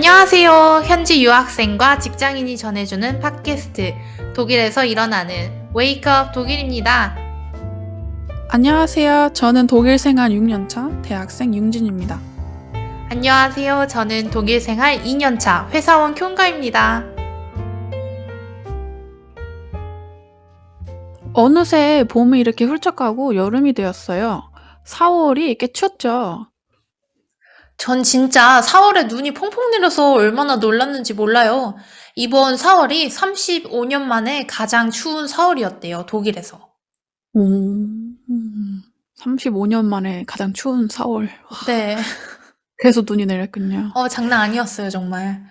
안녕하세요. 현지 유학생과 직장인이 전해주는 팟캐스트 독일에서 일어나는 웨이크업 독일입니다. 안녕하세요. 저는 독일 생활 6년차 대학생 융진입니다. 안녕하세요. 저는 독일 생활 2년차 회사원 쿄인가입니다. 어느새 봄이 이렇게 훌쩍 가고 여름이 되었어요. 4월이 꽤 추웠죠. 전 진짜 4월에 눈이 펑펑 내려서 얼마나 놀랐는지 몰라요. 이번 4월이 35년 만에 가장 추운 4월이었대요. 독일에서. 오, 35년 만에 가장 추운 4월. 네. 그래서 눈이 내렸군요. 장난 아니었어요, 정말.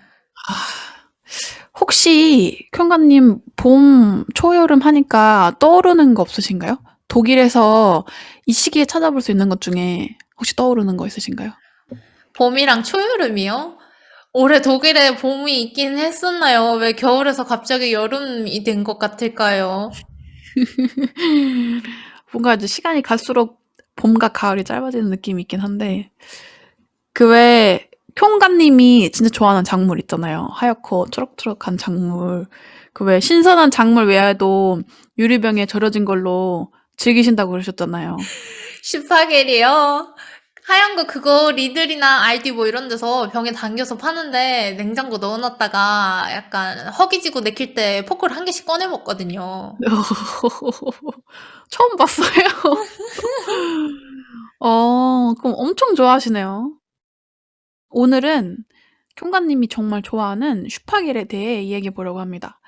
혹시 쿄인가님 봄, 초여름 하니까 떠오르는 거 없으신가요? 독일에서 이 시기에 찾아볼 수 있는 것 중에 혹시 떠오르는 거 있으신가요? 봄이랑 초여름이요? 올해 독일에 봄이 있긴 했었나요? 왜 겨울에서 갑자기 여름이 된 것 같을까요? 뭔가 이제 시간이 갈수록 봄과 가을이 짧아지는 느낌이 있긴 한데, 그 외에 쿄인가님이 진짜 좋아하는 작물 있잖아요. 하얗고 초록초록한 작물. 그 외에 신선한 작물 외에도 유리병에 절여진 걸로 즐기신다고 그러셨잖아요. 슈파겔이요? 하얀 거 그거 리들이나 알디 뭐 이런 데서 병에 담겨서 파는데 냉장고 넣어놨다가 약간 허기지고 내킬 때 포크를 한 개씩 꺼내 먹거든요. 처음 봤어요. 그럼 엄청 좋아하시네요. 오늘은 쿄인가님이 정말 좋아하는 슈파겔에 대해 이야기해 보려고 합니다.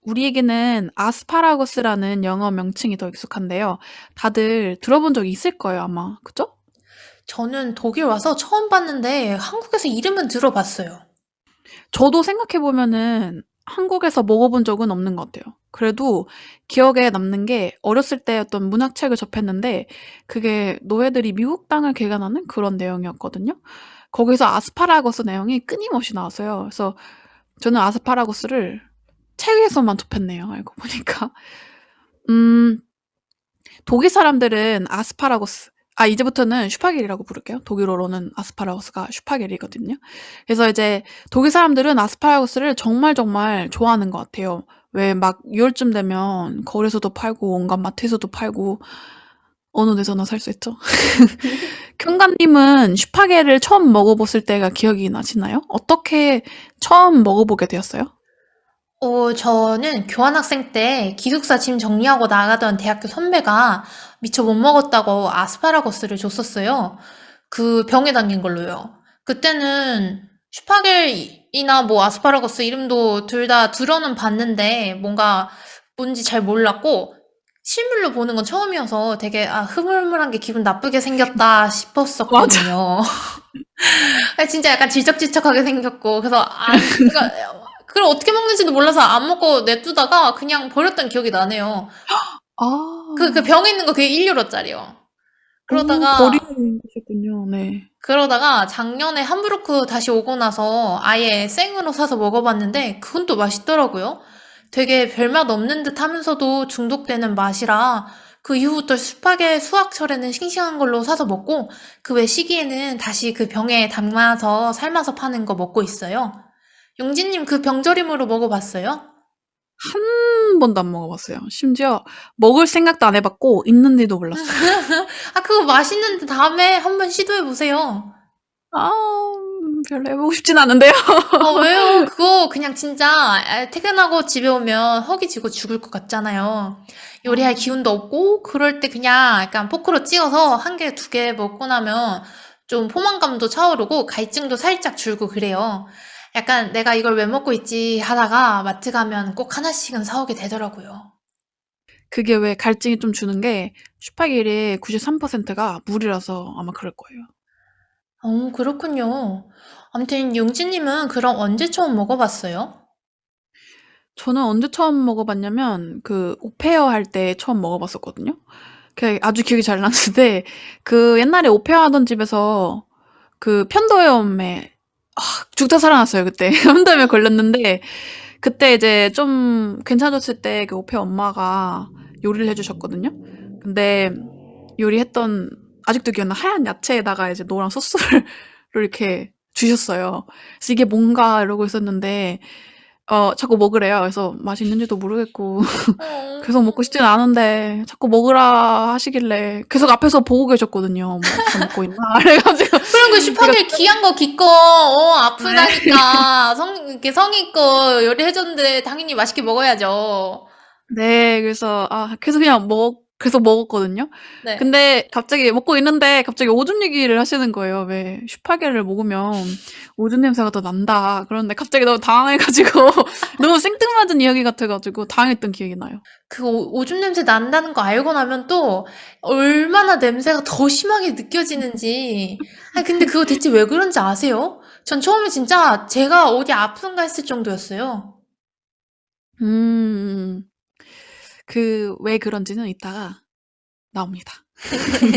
우리에게는 아스파라거스라는 영어 명칭이 더 익숙한데요. 다들 들어본 적 있을 거예요, 아마. 그죠? 저는 독일 와서 처음 봤는데 한국에서 이름은 들어봤어요. 저도 생각해 보면은 한국에서 먹어본 적은 없는 것 같아요. 그래도 기억에 남는 게 어렸을 때 어떤 문학책을 접했는데 그게 노예들이 미국 땅을 개간하는 그런 내용이었거든요. 거기서 아스파라거스 내용이 끊임없이 나왔어요. 그래서 저는 아스파라거스를 책에서만 접했네요, 알고 보니까. 음, 독일 사람들은 아스파라거스, 이제부터는 슈파겔이라고 부를게요. 독일어로는 아스파라거스가 슈파겔이거든요. 그래서 이제 독일 사람들은 아스파라거스를 정말 정말 좋아하는 것 같아요. 왜 막 6월쯤 되면 거리에서도 팔고 온갖 마트에서도 팔고 어느 데서나 살 수 있죠. 쿄인가님은 슈파겔을 처음 먹어봤을 때가 기억이 나시나요? 어떻게 처음 먹어보게 되었어요? 저는 교환학생 때 기숙사 짐 정리하고 나가던 대학교 선배가 미처 못 먹었다고 아스파라거스를 줬었어요. 그 병에 담긴 걸로요. 그때는 슈파겔이나 뭐 아스파라거스 이름도 둘 다 들어는 봤는데 뭔지 잘 몰랐고 실물로 보는 건 처음이어서 되게 흐물흐물한 게 기분 나쁘게 생겼다 맞아. 싶었었거든요. 진짜 약간 질척질척하게 생겼고 그래서 그러니까 그걸 어떻게 먹는지도 몰라서 안 먹고 냅두다가 그냥 버렸던 기억이 나네요. 그 아. 병에 있는 거 그게 1유로짜리요. 그러다가 버리는 거셨군요. 네. 그러다가 작년에 함부르크 다시 오고 나서 아예 생으로 사서 먹어봤는데 그건 또 맛있더라고요. 되게 별맛 없는 듯 하면서도 중독되는 맛이라 그 이후부터 습하게 수학철에는 싱싱한 걸로 사서 먹고 그 외 시기에는 다시 그 병에 담아서 삶아서 파는 거 먹고 있어요. 용진님 그 병절임으로 먹어봤어요? 한 번도 안 먹어봤어요. 심지어 먹을 생각도 안 해봤고 있는지도 몰랐어요. 그거 맛있는데 다음에 한번 시도해보세요. 아 별로 해 보고 싶진 않은데요. 왜요? 그거 그냥 진짜 퇴근하고 집에 오면 허기지고 죽을 것 같잖아요. 요리할 아 기운도 없고 그럴 때 그냥 약간 포크로 찍어서 한 개, 두 개 먹고 나면 좀 포만감도 차오르고 갈증도 살짝 줄고 그래요. 약간 내가 이걸 왜 먹고 있지 하다가 마트 가면 꼭 하나씩은 사오게 되더라고요. 그게 왜 갈증이 좀 주는 게 슈파겔의 93%가 물이라서 아마 그럴 거예요. 그렇군요. 아무튼 용진님은 그럼 언제 처음 먹어봤어요? 저는 언제 처음 먹어봤냐면 그 오페어 할 때 처음 먹어봤었거든요. 그 아주 기억이 잘 나는데 그 옛날에 오페어 하던 집에서 그 편도염에 죽다 살아났어요 그때. 편도염에 걸렸는데 그때 이제 좀 괜찮아졌을 때 그 오페 엄마가 요리를 해주셨거든요. 근데 요리했던 아직도 기억나 하얀 야채에다가 이제 노란 소스를 이렇게 주셨어요. 그래서 이게 뭔가 이러고 있었는데 자꾸 먹으래요. 그래서 맛있는지도 모르겠고 어. 계속 먹고 싶진 않은데 자꾸 먹으라 하시길래 계속 앞에서 보고 계셨거든요. 뭐 잘 먹고 있나? 그래가지고 그런 거 제가 슈파게티 귀한 거 기껏 네. 아프다니까 이렇게 성의껏 요리해줬는데 당연히 맛있게 먹어야죠. 네. 그래서 계속 그냥 계속 먹었거든요. 네. 근데 갑자기 먹고 있는데 갑자기 오줌 얘기를 하시는 거예요. "왜 슈파게를 먹으면 오줌 냄새가 더 난다." 그러는데 갑자기 너무 당황해 가지고 너무 생뚱맞은 이야기 같아 가지고 당황했던 기억이 나요. 그 오줌 냄새 난다는 거 알고 나면 또 얼마나 냄새가 더 심하게 느껴지는지. 아니 근데 그거 대체 왜 그런지 아세요? 전 처음에 진짜 제가 어디 아픈가 했을 정도였어요. 음. 왜 그런지는 이따가 나옵니다.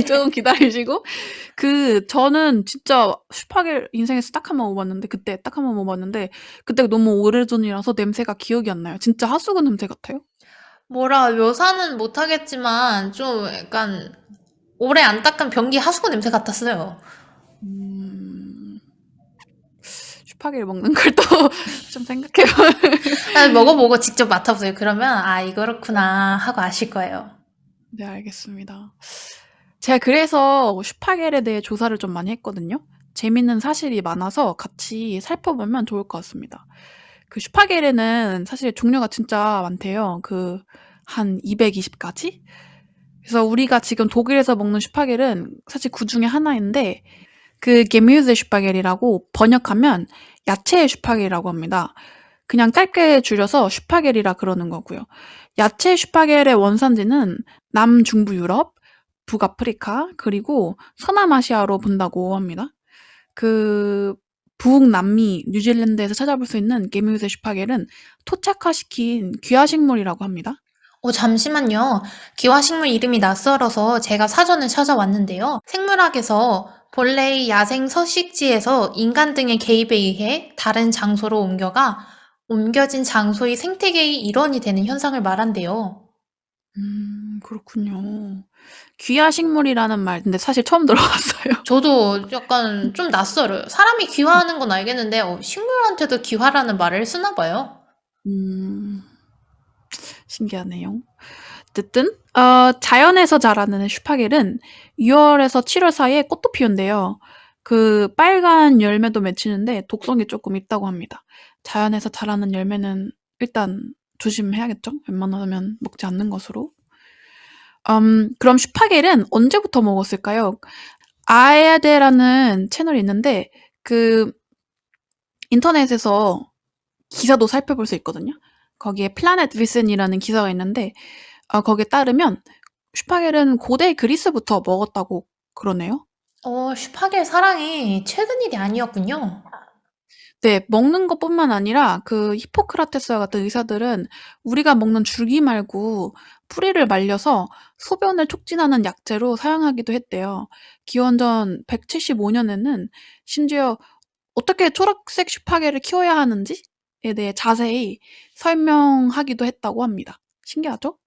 좀 기다리시고 저는 진짜 슈파게를 인생에서 딱 한 번 먹어봤는데 그때 딱 한 번 먹어봤는데 그때가 너무 오래전이라서 냄새가 기억이 안 나요. 진짜 핫소금 냄새 같아요. 뭐라 묘사는 못하겠지만 좀 약간 오래 안 닦은 변기 하수구 냄새 같았어요. 음. 슈파게를 먹는 걸 또 좀 생각해 보면 아니, 먹어보고 직접 맡아보세요. 그러면 이거렇구나 하고 아실 거예요. 네 알겠습니다. 제가 그래서 슈파겔에 대해 조사를 좀 많이 했거든요. 재밌는 사실이 많아서 같이 살펴보면 좋을 것 같습니다. 슈파겔에는 사실 종류가 진짜 많대요. 한 220 가지? 그래서 우리가 지금 독일에서 먹는 슈파겔은 사실 그중에 하나인데 게뮤제 슈파겔이라고 번역하면 야채 슈파겔이라고 합니다. 그냥 짧게 줄여서 슈파겔이라 그러는 거고요. 야채 슈파겔의 원산지는 남중부 유럽, 북아프리카, 그리고 서남아시아로 본다고 합니다. 북남미, 뉴질랜드에서 찾아볼 수 있는 게뮤제 슈파겔은 토착화시킨 귀화식물이라고 합니다. 잠시만요. 기와식물 이름이 낯설어서 제가 사전을 찾아왔는데요. 생물학에서 본래의 야생 서식지에서 인간 등의 개입에 의해 다른 장소로 옮겨진 장소의 생태계의 일원이 되는 현상을 말한대요. 그렇군요. 귀화식물이라는 말 근데 사실 처음 들어봤어요. 저도 약간 좀 낯설어요. 사람이 귀화하는 건 알겠는데, 식물한테도 귀화라는 말을 쓰나 봐요. 음. 신기하네요. 어쨌든 자연에서 자라는 슈파겔은 6월에서 7월 사이에 꽃도 피운대요. 빨간 열매도 맺히는데 독성이 조금 있다고 합니다. 자연에서 자라는 열매는 일단 조심해야겠죠? 웬만하면 먹지 않는 것으로. 그럼 슈파겔은 언제부터 먹었을까요? 아야데라는 채널이 있는데 인터넷에서 기사도 살펴볼 수 있거든요. 거기에 플라넷 위슨이라는 기사가 있는데 거기에 따르면 슈파겔은 고대 그리스부터 먹었다고 그러네요. 슈파겔 사랑이 최근 일이 아니었군요. 네, 먹는 것뿐만 아니라 히포크라테스와 같은 의사들은 우리가 먹는 줄기 말고 뿌리를 말려서 소변을 촉진하는 약재로 사용하기도 했대요. 기원전 175년에는 심지어 어떻게 초록색 슈파겔을 키워야 하는지에 대해 자세히 설명하기도 했다고 합니다. 신기하죠?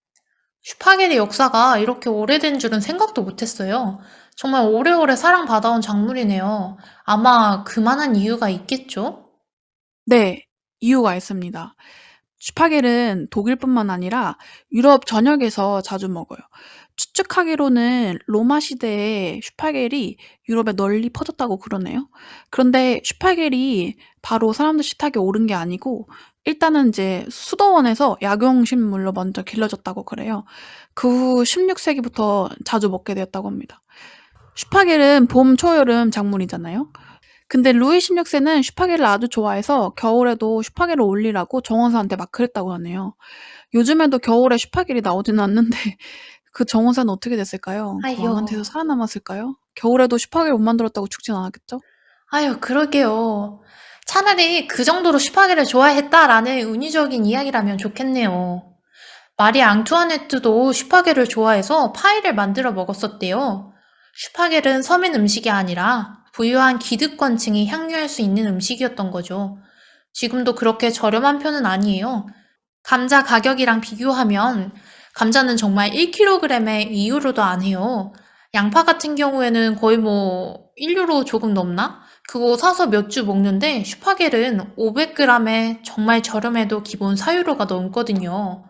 슈파겔의 역사가 이렇게 오래된 줄은 생각도 못했어요. 정말 오래오래 사랑받아온 작물이네요. 아마 그만한 이유가 있겠죠? 네, 이유가 있습니다. 슈파겔은 독일뿐만 아니라 유럽 전역에서 자주 먹어요. 추측하기로는 로마 시대에 슈파겔이 유럽에 널리 퍼졌다고 그러네요. 그런데 슈파겔이 바로 사람들 식탁에 오른 게 아니고 일단은 이제 수도원에서 약용식물로 먼저 길러졌다고 그래요. 그 후 16세기부터 자주 먹게 되었다고 합니다. 슈파겔은 봄, 초여름 작물이잖아요. 근데 루이 16세는 슈파겔을 아주 좋아해서 겨울에도 슈파겔을 올리라고 정원사한테 막 그랬다고 하네요. 요즘에도 겨울에 슈파겔이 나오지는 않는데 정원사는 어떻게 됐을까요? 그 아유, 왕한테서 살아남았을까요? 겨울에도 슈파겔 못 만들었다고 죽진 않았겠죠? 아유, 그러게요. 차라리 그 정도로 슈파겔을 좋아했다라는 은유적인 이야기라면 좋겠네요. 마리 앙투아네트도 슈파겔을 좋아해서 파이를 만들어 먹었었대요. 슈파겔은 서민 음식이 아니라 부유한 기득권층이 향유할 수 있는 음식이었던 거죠. 지금도 그렇게 저렴한 편은 아니에요. 감자 가격이랑 비교하면 감자는 정말 1kg에 2유로도 안 해요. 양파 같은 경우에는 거의 1유로 조금 넘나? 그거 사서 몇 주 먹는데 슈파겔은 500g에 정말 저렴해도 기본 4유로가 넘거든요.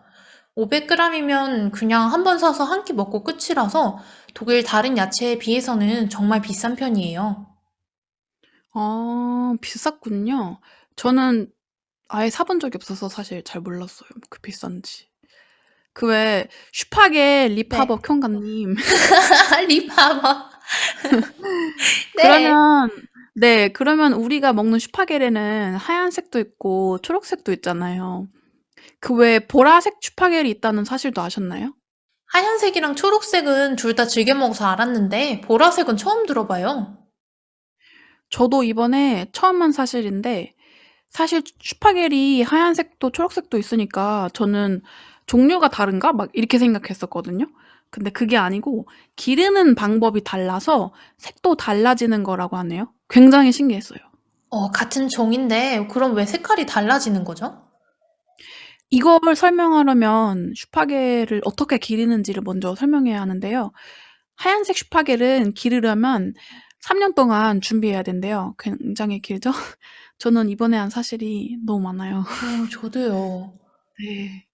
500g이면 그냥 한 번 사서 한 끼 먹고 끝이라서 독일 다른 야채에 비해서는 정말 비싼 편이에요. 비쌌군요. 저는 아예 사본 적이 없어서 사실 잘 몰랐어요. 그 비싼지. 그 왜 슈파겔 네. 리파버 켐가님. 리파버. 네. 그러면 네, 그러면 우리가 먹는 슈파겔에는 하얀색도 있고 초록색도 있잖아요. 그 왜 보라색 슈파겔이 있다는 사실도 아셨나요? 하얀색이랑 초록색은 둘 다 즐겨 먹어서 알았는데 보라색은 처음 들어봐요. 저도 이번에 처음 한 사실인데 사실 슈파겔이 하얀색도 초록색도 있으니까 저는 '종류가 다른가?' 막 이렇게 생각했었거든요. 근데 그게 아니고 기르는 방법이 달라서 색도 달라지는 거라고 하네요. 굉장히 신기했어요. 같은 종인데 그럼 왜 색깔이 달라지는 거죠? 이걸 설명하려면 슈파겔을 어떻게 기르는지를 먼저 설명해야 하는데요. 하얀색 슈파겔은 기르려면 3년 동안 준비해야 된대요. 굉장히 길죠? 저는 이번에 한 사실이 너무 많아요. 저도요. 네.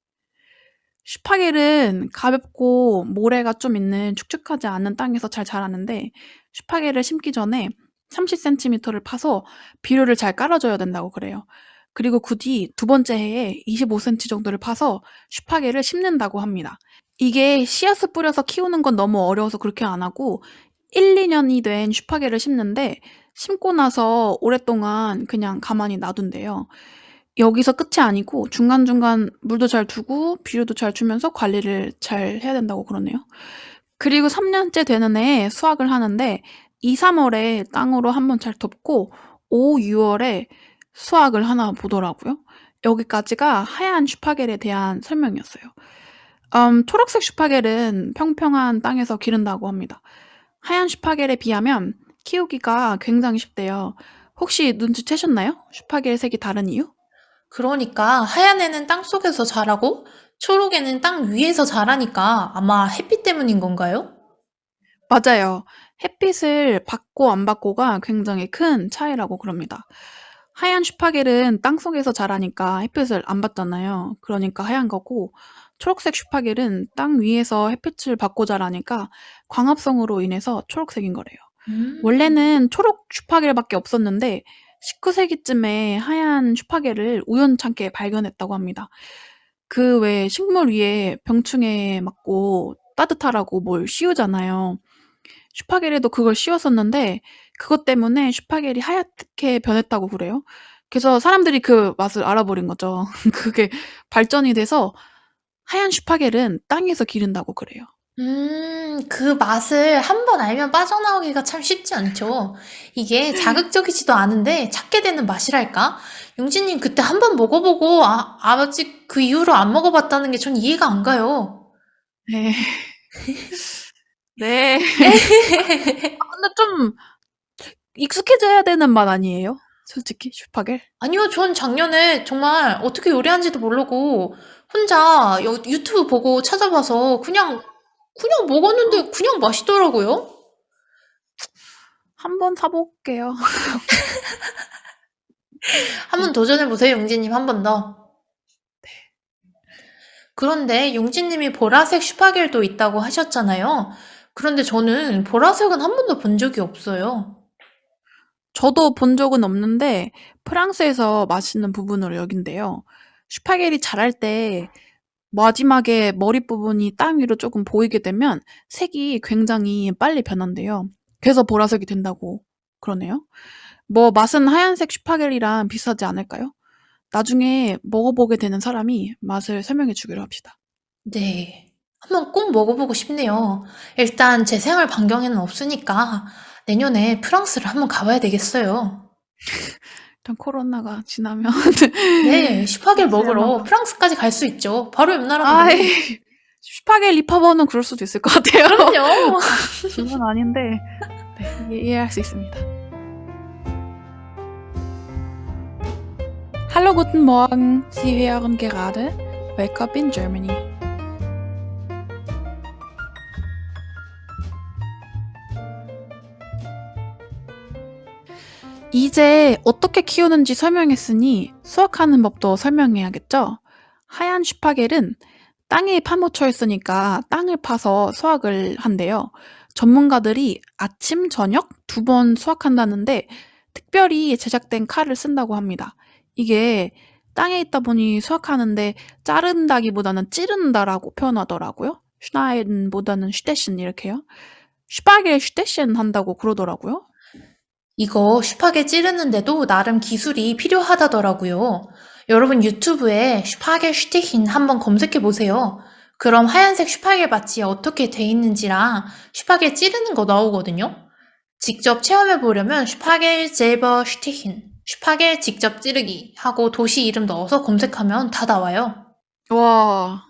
슈파겔은 가볍고 모래가 좀 있는 축축하지 않은 땅에서 잘 자라는데 슈파겔을 심기 전에 30cm를 파서 비료를 잘 깔아줘야 된다고 그래요. 그리고 그 뒤 두 번째 해에 25cm 정도를 파서 슈파겔을 심는다고 합니다. 이게 씨앗을 뿌려서 키우는 건 너무 어려워서 그렇게 안 하고 1-2년이 된 슈파겔을 심는데 심고 나서 오랫동안 그냥 가만히 놔둔대요. 여기서 끝이 아니고 중간중간 물도 잘 두고 비료도 잘 주면서 관리를 잘 해야 된다고 그러네요. 그리고 3 년째 되는 해에 수확을 하는데 2-3 월에 땅으로 한번 잘 덮고 5-6 월에 수확을 하나 보더라고요. 여기까지가 하얀 슈파겔에 대한 설명이었어요. 초록색 슈파겔은 평평한 땅에서 기른다고 합니다. 하얀 슈파겔에 비하면 키우기가 굉장히 쉽대요. 혹시 눈치채셨나요? 슈파겔 색이 다른 이유? 그러니까 하얀 애는 땅 속에서 자라고 초록애는 땅 위에서 자라니까 아마 햇빛 때문인 건가요? 맞아요. 햇빛을 받고 안 받고가 굉장히 큰 차이라고 그럽니다. 하얀 슈파겔은 땅속에서 자라니까 햇빛을 안 받잖아요. 그러니까 하얀 거고, 초록색 슈파겔은 땅 위에서 햇빛을 받고 자라니까 광합성으로 인해서 초록색인 거래요. 음. 원래는 초록 슈파겔밖에 없었는데 19세기쯤에 하얀 슈파겔을 우연찮게 발견했다고 합니다. 그 왜 식물 위에 병충해 맞고 따뜻하라고 뭘 씌우잖아요. 슈파겔에도 그걸 씌웠었는데 그것 때문에 슈파겔이 하얗게 변했다고 그래요. 그래서 사람들이 그 맛을 알아버린 거죠. 그게 발전이 돼서 하얀 슈파겔은 땅에서 기른다고 그래요. 그 맛을 한번 알면 빠져나오기가 참 쉽지 않죠. 이게 자극적이지도 않은데 찾게 되는 맛이랄까? 용진님 그때 한번 먹어보고 아직 그 이후로 안 먹어봤다는 게 전 이해가 안 가요. 네. 네. 근데 좀 익숙해져야 되는 맛 아니에요? 솔직히 슈파겔? 아니요, 전 작년에 정말 어떻게 요리하는지도 모르고 혼자 유튜브 보고 찾아봐서 그냥 먹었는데 그냥 맛있더라고요. 한번 사 볼게요. 한번 도전해보세요, 용진님 한 번 더. 그런데 용진님이 보라색 슈파겔도 있다고 하셨잖아요. 그런데 저는 보라색은 한 번도 본 적이 없어요. 저도 본 적은 없는데 프랑스에서 맛있는 부분으로 여긴대요. 슈파겔이 자랄 때 마지막에 머리 부분이 땅 위로 조금 보이게 되면 색이 굉장히 빨리 변한대요. 그래서 보라색이 된다고 그러네요. 뭐 맛은 하얀색 슈파겔이랑 비슷하지 않을까요? 나중에 먹어보게 되는 사람이 맛을 설명해 주기로 합시다. 네. 한번 꼭 먹어보고 싶네요. 일단 제 생활 반경에는 없으니까 내년에 프랑스를 한번 가봐야 되겠어요. 일단 코로나가 지나면 네, 슈파겔 프랑스에 한번 먹으러 가보죠. 프랑스까지 갈 수 있죠. 바로 옆 나라거든요. 아이, 슈파겔 리파버는 그럴 수도 있을 것 같아요. 그럼요. 그건 아닌데 네, 이해할 수 있습니다. Hallo, guten Morgen. Sie hören gerade Wake Up in Germany. 이제 어떻게 키우는지 설명했으니 수확하는 법도 설명해야겠죠? 하얀 슈파겔은 땅에 파묻혀 있으니까 땅을 파서 수확을 한대요. 전문가들이 아침, 저녁 2번 수확한다는데 특별히 제작된 칼을 쓴다고 합니다. 이게 땅에 있다 보니 수확하는데 자른다기보다는 찌른다라고 표현하더라고요. 슈나이든보다는 슈테신 이렇게요. 슈파겔 슈테신 한다고 그러더라고요. 이거 슈파게 찌르는데도 나름 기술이 필요하다더라고요. 여러분 유튜브에 슈파게 슈티힌 한번 검색해 보세요. 그럼 하얀색 슈파게 밭이 어떻게 돼 있는지랑 슈파게 찌르는 거 나오거든요. 직접 체험해 보려면 슈파게 젤버 슈티힌, 슈파게 직접 찌르기 하고 도시 이름 넣어서 검색하면 다 나와요. 와,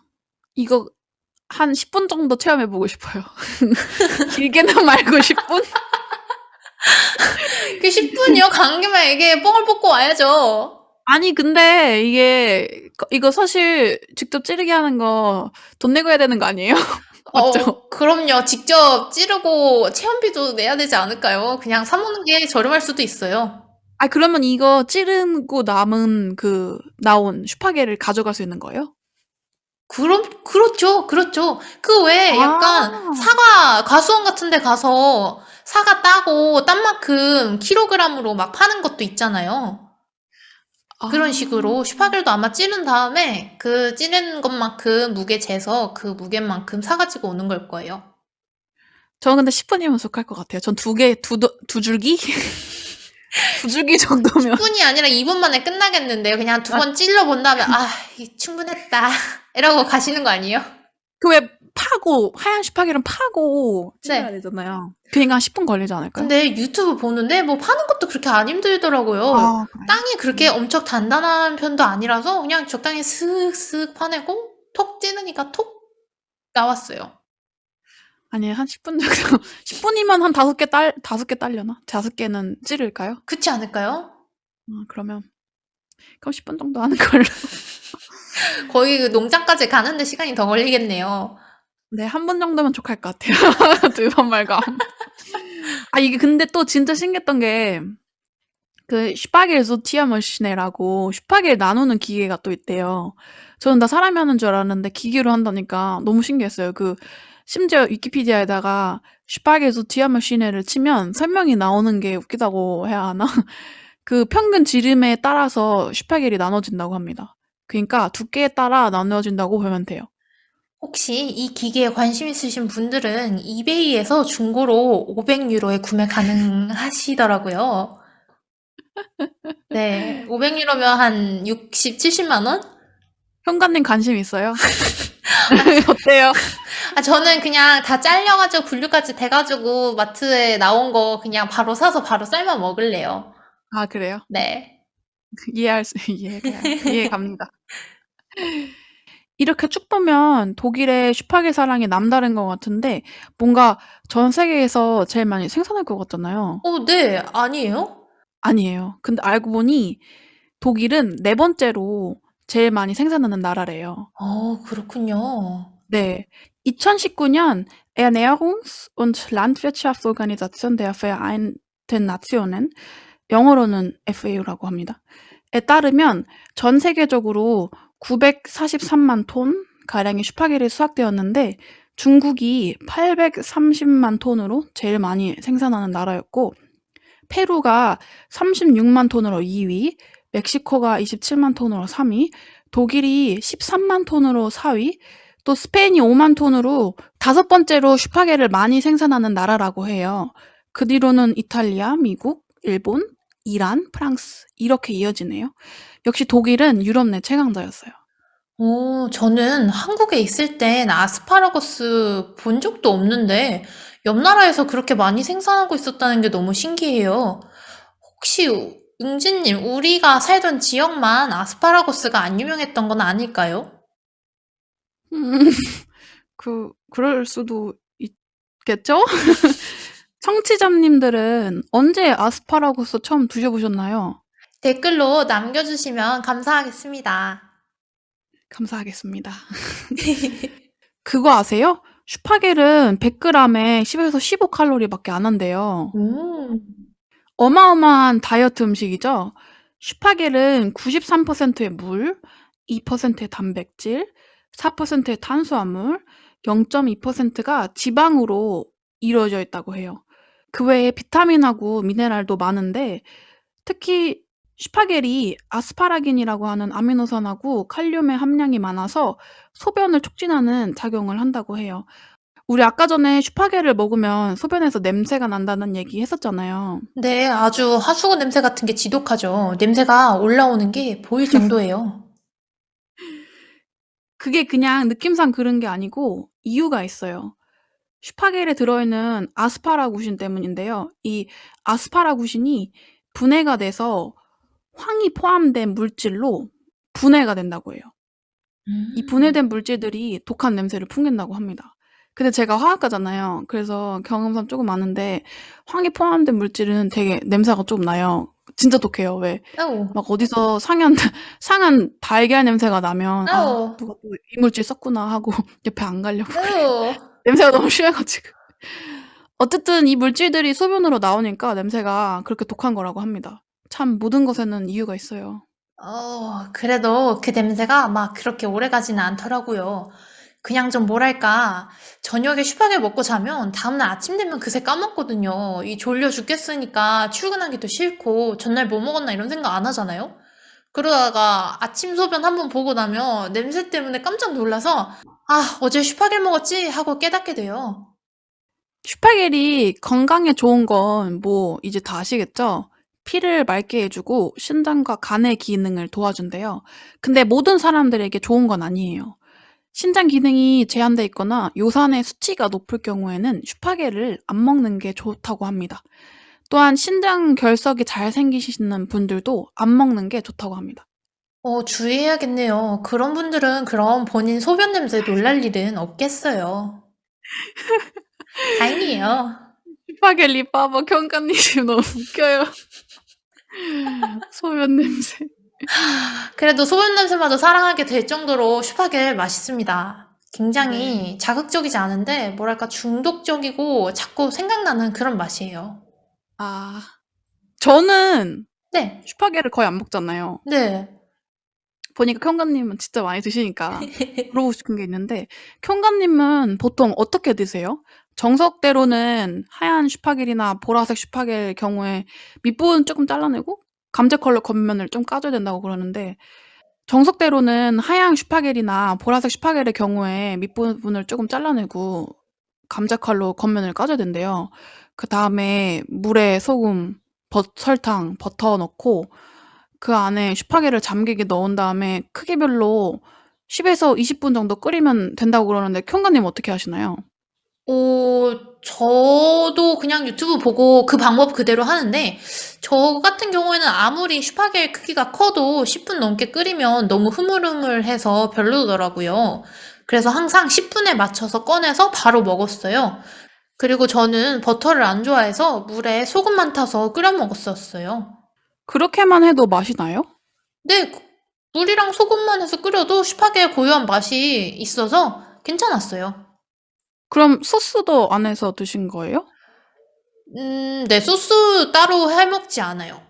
이거 한 10분 정도 체험해보고 싶어요. 길게는 말고 10분? 그 10분이요? 간 김에 이게 뽕을 뽑고 와야죠. 아니, 근데 이거 사실 직접 찌르기 하는 거 돈 내고 해야 되는 거 아니에요? 맞죠? 그럼요. 직접 찌르고 체험비도 내야 되지 않을까요? 그냥 사 먹는 게 저렴할 수도 있어요. 아, 그러면 이거 찌르고 남은 나온 슈파게를 가져갈 수 있는 거예요? 그렇죠. 그 외에 약간 사과, 과수원 같은 데 가서 사과 따고 딴 만큼 킬로그램으로 막 파는 것도 있잖아요. 그런 식으로 슈파겔도 아마 찌른 다음에 그 찌른 것만큼 무게 재서 그 무게만큼 사가지고 오는 걸 거예요. 저는 근데 10분이면 수확할 것 같아요. 전 두 줄기? 두 줄기 정도면. 10분이 아니라 2분 만에 끝나겠는데요. 그냥 2번 찔러본 다음에 충분했다 이러고 가시는 거 아니에요? 그 왜 하얀 슈파겔은 파고 찔러야 네. 되잖아요. 그러니까 한 10분 걸리지 않을까요? 근데 유튜브 보는데 뭐 파는 것도 그렇게 안 힘들더라고요. 그래요? 땅이 그렇게 엄청 단단한 편도 아니라서 그냥 적당히 슥슥 파내고 톡 찌르니까 톡 나왔어요. 아니, 한 10분 정도. 10분이면 한 5개 딸려나? 5개는 찌를까요? 그렇지 않을까요? 그럼 10분 정도 하는 걸로. 거의 그 농장까지 가는데 시간이 더 걸리겠네요. 네, 한 번 정도면 족할 것 같아요. 2번 말고 한 번. 이게 근데 또 진짜 신기했던 게 슈파겔 소티아 머시네라고 슈파겔 나누는 기계가 또 있대요. 저는 다 사람이 하는 줄 알았는데 기계로 한다니까 너무 신기했어요. 심지어 위키피디아에다가 슈파겔 소티아 머시네를 치면 설명이 나오는 게 웃기다고 해야 하나? 평균 지름에 따라서 슈파겔이 나눠진다고 합니다. 그러니까 두께에 따라 나눠진다고 보면 돼요. 혹시 이 기계에 관심 있으신 분들은 이베이에서 중고로 500유로에 구매 가능하시더라고요. 네, 500유로면 한 60, 70만 원? 현관님 관심 있어요? 어때요? 저는 그냥 다 잘려가지고 분류까지 돼가지고 마트에 나온 거 그냥 바로 사서 바로 삶아 먹을래요. 그래요? 네. 이해 갑니다. 이렇게 쭉 보면 독일의 슈파겔 사랑이 남다른 것 같은데 뭔가 전 세계에서 제일 많이 생산할 것 같잖아요. 네, 아니에요? 아니에요. 근데 알고 보니 독일은 4번째로 제일 많이 생산하는 나라래요. 그렇군요. 네. 2019년 Ernährungs- und Landwirtschaftsorganisation der Vereinten Nationen, 영어로는 FAO라고 합니다. 에 따르면 전 세계적으로 943만 톤 가량의 슈파겔이 수확되었는데 중국이 830만 톤으로 제일 많이 생산하는 나라였고 페루가 36만 톤으로 2위, 멕시코가 27만 톤으로 3위, 독일이 13만 톤으로 4위, 또 스페인이 5만 톤으로 5번째로 슈파겔을 많이 생산하는 나라라고 해요. 그 뒤로는 이탈리아, 미국, 일본, 이란, 프랑스 이렇게 이어지네요. 역시 독일은 유럽 내 최강자였어요. 저는 한국에 있을 땐 아스파라거스 본 적도 없는데 옆 나라에서 그렇게 많이 생산하고 있었다는 게 너무 신기해요. 혹시 응진님, 우리가 살던 지역만 아스파라거스가 안 유명했던 건 아닐까요? 그럴 수도 있겠죠? 청취자님들은 언제 아스파라거스 처음 드셔보셨나요? 댓글로 남겨주시면 감사하겠습니다. 감사하겠습니다. 그거 아세요? 슈파겔은 100g에 10에서 15칼로리밖에 안 한대요. 어마어마한 다이어트 음식이죠. 슈파겔은 93%의 물, 2%의 단백질, 4%의 탄수화물, 0.2%가 지방으로 이루어져 있다고 해요. 그 외에 비타민하고 미네랄도 많은데 특히 슈파겔이 아스파라긴이라고 하는 아미노산하고 칼륨의 함량이 많아서 소변을 촉진하는 작용을 한다고 해요. 우리 아까 전에 슈파겔을 먹으면 소변에서 냄새가 난다는 얘기 했었잖아요. 네, 아주 하수구 냄새 같은 게 지독하죠. 냄새가 올라오는 게 보일 정도예요. 그게 그냥 느낌상 그런 게 아니고 이유가 있어요. 슈파겔에 들어있는 아스파라구신 때문인데요. 이 아스파라구신이 분해가 돼서 황이 포함된 물질로 분해가 된다고 해요. 이 음. 분해된 물질들이 독한 냄새를 풍긴다고 합니다. 근데 제가 화학과잖아요. 그래서 경험상 조금 아는데 황이 포함된 물질은 되게 냄새가 좀 나요. 진짜 독해요. 왜 아우, 막 어디서 상한 상한 달걀 냄새가 나면 '아 아우, 누가 또 이물질 썼구나.' 하고 옆에 안 가려고 그래요. 아우. 냄새가 너무 심해 가지고. 어쨌든 이 물질들이 소변으로 나오니까 냄새가 그렇게 독한 거라고 합니다. 참 모든 것에는 이유가 있어요. 그래도 그 냄새가 막 그렇게 오래 가지는 않더라고요. 그냥 좀 뭐랄까, 저녁에 슈파게 먹고 자면 다음날 아침 되면 그새 까먹거든요. 이 졸려 죽겠으니까 출근하기도 싫고, 전날 뭐 먹었나 이런 생각 안 하잖아요? 그러다가 아침 소변 한번 보고 나면 냄새 때문에 깜짝 놀라서, 아, 어제 슈파게 먹었지? 하고 깨닫게 돼요. 슈파겔이 건강에 좋은 건 뭐 이제 다 아시겠죠? 피를 맑게 해 주고 신장과 간의 기능을 도와준대요. 근데 모든 사람들에게 좋은 건 아니에요. 신장 기능이 제한돼 있거나 요산의 수치가 높을 경우에는 슈파겔을 안 먹는 게 좋다고 합니다. 또한 신장 결석이 잘 생기시는 분들도 안 먹는 게 좋다고 합니다. 주의해야겠네요. 그런 분들은 그럼 본인 소변 냄새에 놀랄 일은 없겠어요. 다행이에요. 슈파겔 리바버 경관님 너무 웃겨요. 소변 냄새. 그래도 소변 냄새마저 사랑하게 될 정도로 슈파겔 맛있습니다. 네. 굉장히 자극적이지 않은데 뭐랄까 중독적이고 자꾸 생각나는 그런 맛이에요. 아. 저는 네. 슈파겔을 거의 안 먹잖아요. 네. 보니까 켬가님은 진짜 많이 드시니까 물어보고 싶은 게 있는데 켬가님은 보통 어떻게 드세요? 정석대로는 하얀 슈파겔이나 보라색 슈파겔 경우에 밑부분 조금 잘라내고 감자 컬러 겉면을 좀 까줘야 된다고 그러는데 정석대로는 하얀 슈파겔이나 보라색 슈파겔의 경우에 밑부분을 조금 잘라내고 감자 칼로 겉면을 까줘야 된대요. 그다음에 물에 소금, 설탕, 버터 넣고 그 안에 슈파게를 잠기게 넣은 다음에 크기별로 10에서 20분 정도 끓이면 된다고 그러는데 켬가님 어떻게 하시나요? 저도 그냥 유튜브 보고 그 방법 그대로 하는데, 저 같은 경우에는 아무리 슈파겔 크기가 커도 10분 넘게 끓이면 너무 흐물흐물해서 별로더라고요. 그래서 항상 10분에 맞춰서 꺼내서 바로 먹었어요. 그리고 저는 버터를 안 좋아해서 물에 소금만 타서 끓여 먹었었어요. 그렇게만 해도 맛이 나요? 네, 물이랑 소금만 해서 끓여도 슈파게의 고유한 맛이 있어서 괜찮았어요. 그럼 소스도 안 해서 드신 거예요? 네, 소스 따로 해 먹지 않아요.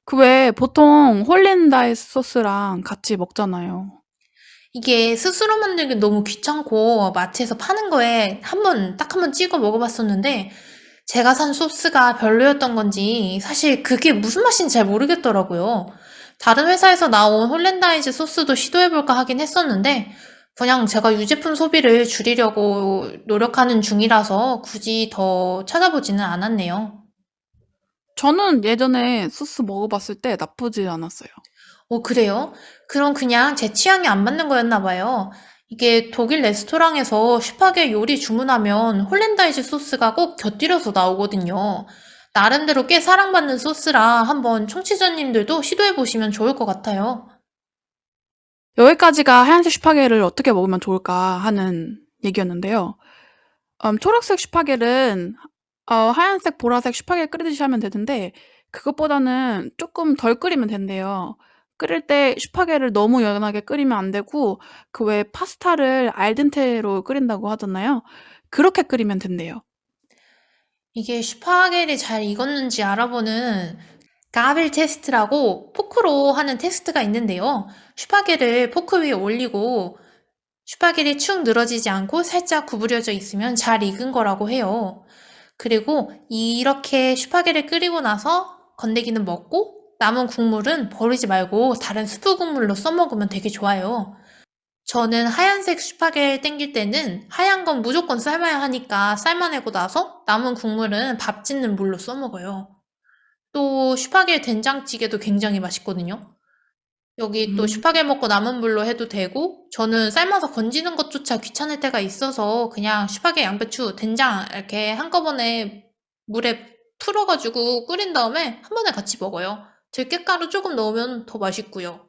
그 왜 보통 홀랜다이스 소스랑 같이 먹잖아요. 이게 스스로 만들기 너무 귀찮고 마트에서 파는 거에 딱 한 번 찍어 먹어봤었는데 제가 산 소스가 별로였던 건지 사실 그게 무슨 맛인지 잘 모르겠더라고요. 다른 회사에서 나온 홀랜다이즈 소스도 시도해볼까 하긴 했었는데 그냥 제가 유제품 소비를 줄이려고 노력하는 중이라서 굳이 더 찾아보지는 않았네요. 저는 예전에 소스 먹어봤을 때 나쁘지 않았어요. 그래요? 그럼 그냥 제 취향이 안 맞는 거였나 봐요. 이게 독일 레스토랑에서 슈파게 요리 주문하면 홀랜다이즈 소스가 꼭 곁들여서 나오거든요. 나름대로 꽤 사랑받는 소스라 한번 청취자님들도 시도해 보시면 좋을 것 같아요. 여기까지가 하얀색 슈파게를 어떻게 먹으면 좋을까 하는 얘기였는데요. 초록색 슈파겔은 하얀색, 보라색 슈파겔 끓이듯이 하면 되는데 그것보다는 쪼끔 덜 끓이면 된대요. 끓일 때 슈파겔을 너무 연하게 끓이면 안 되고 그 왜 파스타를 알덴테로 끓인다고 하잖아요. 그렇게 끓이면 된대요. 이게 슈파게리 잘 익었는지 알아보는 가빌 테스트라고 포크로 하는 테스트가 있는데요. 슈파게를 포크 위에 올리고 슈파게리 축 늘어지지 않고 살짝 구부려져 있으면 잘 익은 거라고 해요. 그리고 이렇게 슈파게를 끓이고 나서 건더기는 먹고 남은 국물은 버리지 말고 다른 수프 국물로 써먹으면 되게 좋아요. 저는 하얀색 슈파게를 땡길 때는 하얀 건 무조건 삶아야 하니까 삶아내고 나서 남은 국물은 밥 짓는 물로 써먹어요. 또 슈파게 된장찌개도 굉장히 맛있거든요. 여기 또 음. 슈파게 먹고 남은 물로 해도 되고 저는 삶아서 건지는 것조차 귀찮을 때가 있어서 그냥 슈파게, 양배추, 된장 이렇게 한꺼번에 물에 풀어가지고 끓인 다음에 한 번에 같이 먹어요. 들깨가루 조금 넣으면 더 맛있고요.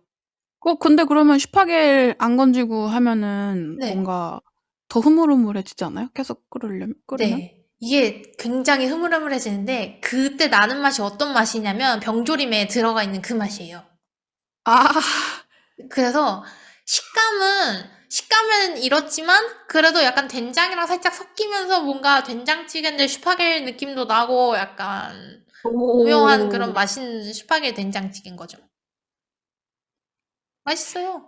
근데 그러면 슈파게를 안 건지고 하면은 네. 뭔가 더 흐물흐물해지지 않아요? 계속 끓으면? 네. 이게 굉장히 흐물흐물해지는데 그때 나는 맛이 어떤 맛이냐면 병조림에 들어가 있는 그 맛이에요. 아. 그래서 식감은 이렇지만 그래도 약간 된장이랑 살짝 섞이면서 뭔가 된장찌개인데 슈파게티 느낌도 나고 약간 오묘한 그런 오. 맛있는 슈파게티 된장찌개인 거죠. 맛있어요.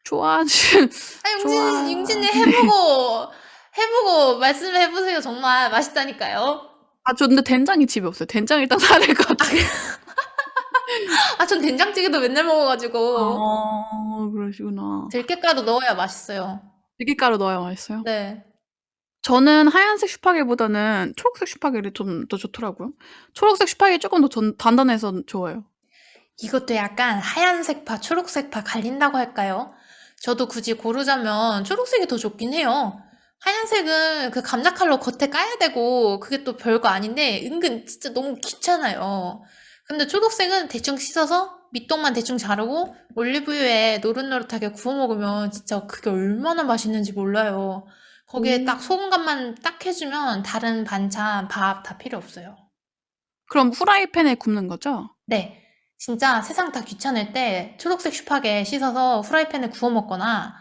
좋아하시 아, 좋아. 융진님 해보고 말씀을 해보세요. 정말 맛있다니까요. 저 근데 된장이 집에 없어요. 된장 일단 사야 될 것 같아요. 아, 전 된장찌개도 맨날 먹어가지고 그러시구나. 들깨가루 넣어야 맛있어요. 들깨가루 넣어야 맛있어요? 네. 저는 하얀색 슈파게보다는 초록색 슈파게를 좀 더 좋더라고요. 초록색 슈파게 쪼끔 더 단단해서 좋아요. 이것도 약간 하얀색파, 초록색파 갈린다고 할까요? 저도 굳이 고르자면 초록색이 더 좋긴 해요. 하얀색은 그 감자 칼로 겉에 까야 되고 그게 또 별거 아닌데 은근 진짜 너무 귀찮아요. 근데 초록색은 대충 씻어서 밑동만 대충 자르고 올리브유에 노릇노릇하게 구워 먹으면 진짜 그게 얼마나 맛있는지 몰라요. 거기에 오. 딱 소금간만 딱 해주면 다른 반찬, 밥 다 필요 없어요. 그럼 후라이팬에 굽는 거죠? 네. 진짜 세상 다 귀찮을 때 초록색 슈파게 씻어서 후라이팬에 구워 먹거나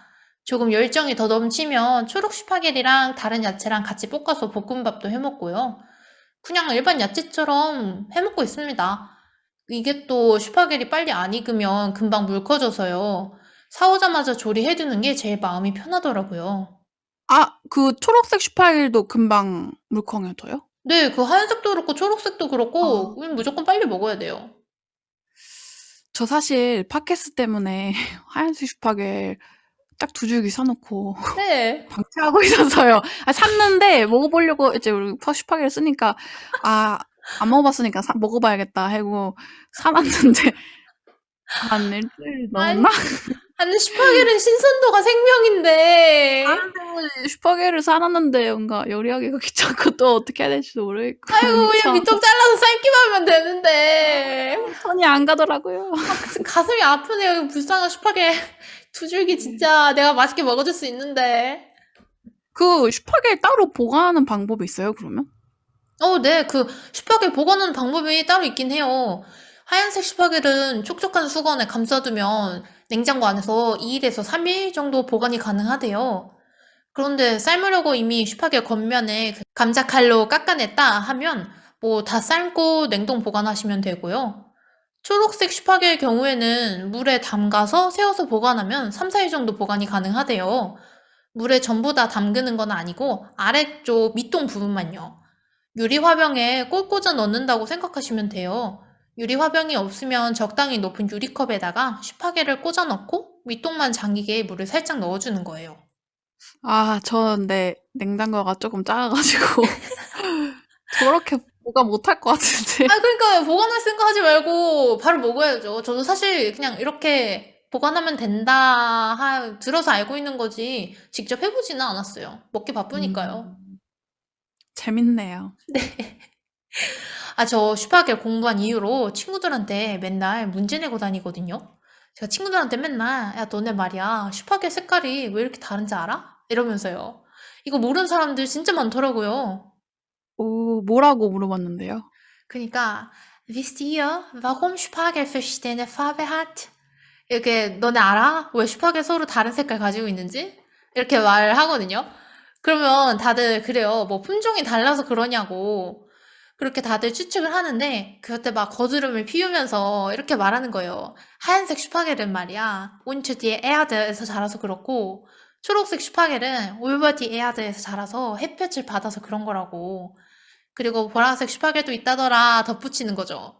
조금 열정이 더 넘치면 초록 슈파게티랑 다른 야채랑 같이 볶아서 볶음밥도 해 먹고요. 그냥 일반 야채처럼 해 먹고 있습니다. 이게 또 슈파게티 빨리 안 익으면 금방 묽어져서요. 사오자마자 조리해두는 게 제일 마음이 편하더라고요. 그 초록색 슈파게도 금방 물컹해져요? 네, 그 하얀색도 그렇고 초록색도 그렇고 아. 그냥 무조건 빨리 먹어야 돼요. 저 사실 팟캐스트 때문에 하얀색 슈파게 딱 2줄기 사 놓고 네. 방치하고 있어서요. 샀는데 먹어보려고 이제 우리 슈파게를 쓰니까 안 먹어봤으니까 먹어봐야겠다 하고 사놨는데 한 일주일 아니, 넘었나? 아니 슈파게는 신선도가 생명인데. 아는데 슈파게를 사놨는데 뭔가 요리하기가 귀찮고 또 어떻게 해야 될지도 모르겠고 아이고 그냥 귀찮아서 밑통 잘라서 삶기만 하면 되는데. 손이 안 가더라고요. 가슴이 아프네요. 불쌍한 슈파게. 2줄기 진짜 내가 맛있게 먹어줄 수 있는데. 그 슈파게 따로 보관하는 방법이 있어요, 그러면? 네. 그 슈파게 보관하는 방법이 따로 있긴 해요. 하얀색 슈파게는 촉촉한 수건에 감싸두면 냉장고 안에서 2일에서 3일 정도 보관이 가능하대요. 그런데 삶으려고 이미 슈파게 겉면에 그 감자칼로 깎아냈다 하면 뭐 다 삶고 냉동 보관하시면 되고요. 초록색 슈파게의 경우에는 물에 담가서 세워서 보관하면 3, 4일 정도 보관이 가능하대요. 물에 전부 다 담그는 건 아니고 아래쪽 밑동 부분만요. 유리 화병에 꼭 꽂아 넣는다고 생각하시면 돼요. 유리 화병이 없으면 적당히 높은 유리컵에다가 슈파게를 꽂아 넣고 밑동만 잠기게 물을 살짝 넣어주는 거예요. 저 근데 냉장고가 조금 작아가지고 저렇게 보관 못할 것 같은데. 그러니까 보관할 생각하지 말고 바로 먹어야죠. 저도 사실 그냥 이렇게 보관하면 된다 들어서 알고 있는 거지 직접 해보지는 않았어요. 먹기 바쁘니까요. 재밌네요. 저 슈파게 공부한 이후로 친구들한테 맨날 문제 내고 다니거든요. 제가 친구들한테 맨날 야 너네 말이야 슈파게 색깔이 왜 이렇게 다른지 알아? 이러면서요. 이거 모르는 사람들 진짜 많더라고요. 뭐라고 물어봤는데요? 그러니까 Wisst ihr, warum Spargel verschiedene Farbe hat? 이렇게 너네 알아? 왜 슈파게 서로 다른 색깔 가지고 있는지? 이렇게 말을 하거든요. 그러면 다들 그래요. 뭐 품종이 달라서 그러냐고. 그렇게 다들 추측을 하는데 그때 막 거드름을 피우면서 이렇게 말하는 거예요. 하얀색 슈파겔은 말이야. 온추 디에 에아드에서 자라서 그렇고 초록색 슈파겔은 올버 디 에아드에서 자라서 햇볕을 받아서 그런 거라고. 그리고 보라색 슈파겔도 있다더라 덧붙이는 거죠.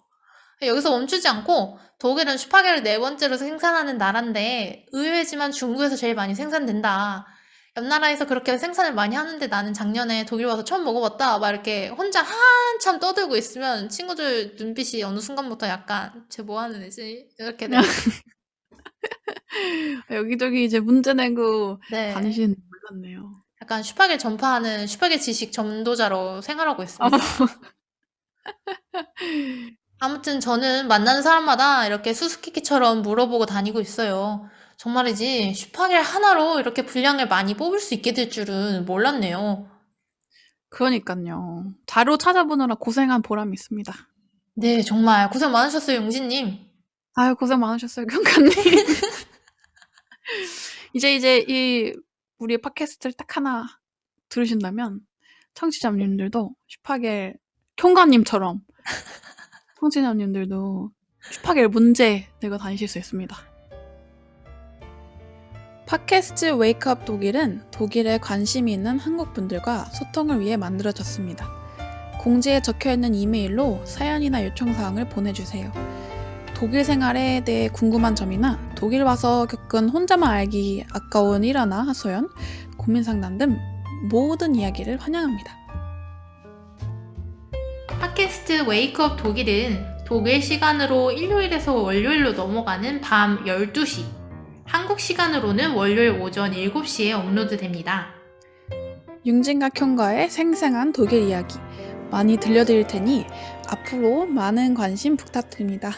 여기서 멈추지 않고 독일은 슈파게를 네 번째로 생산하는 나라인데 의외지만 중국에서 제일 많이 생산된다. 옆 나라에서 그렇게 생산을 많이 하는데 나는 작년에 독일 와서 처음 먹어봤다. 막 이렇게 혼자 한참 떠들고 있으면 친구들 눈빛이 어느 순간부터 약간 쟤 뭐 하는 애지? 이렇게 돼요. 여기저기 이제 문제 내고 네. 다니시는 줄 몰랐네요. 약간 슈파게 전파하는 슈파게 지식 전도자로 생활하고 아, 있습니다. 아무튼 저는 만나는 사람마다 이렇게 수수께끼처럼 물어보고 다니고 있어요. 정말이지 슈파겔 하나로 이렇게 분량을 많이 뽑을 수 있게 될 줄은 몰랐네요. 그러니까요. 자료 찾아보느라 고생한 보람이 있습니다. 네, 정말 고생 많으셨어요, 용진님. 아유, 고생 많으셨어요, 경카님. 이제 이 우리 팟캐스트를 딱 하나 들으신다면 청취자님들도 슈파겔 경카님처럼 청취자님들도 슈파겔 문제 내고 다니실 수 있습니다. 팟캐스트 웨이크업 독일은 독일에 관심이 있는 한국분들과 소통을 위해 만들어졌습니다. 공지에 적혀있는 이메일로 사연이나 요청사항을 보내주세요. 독일 생활에 대해 궁금한 점이나 독일 와서 겪은 혼자만 알기 아까운 일화나 하소연, 고민상담 등 모든 이야기를 환영합니다. 팟캐스트 웨이크업 독일은 독일 시간으로 일요일에서 월요일로 넘어가는 밤 12시, 한국 시간으로는 월요일 오전 7시에 업로드됩니다. 융진과 켬가의 생생한 독일 이야기 많이 들려드릴 테니 앞으로 많은 관심 부탁드립니다.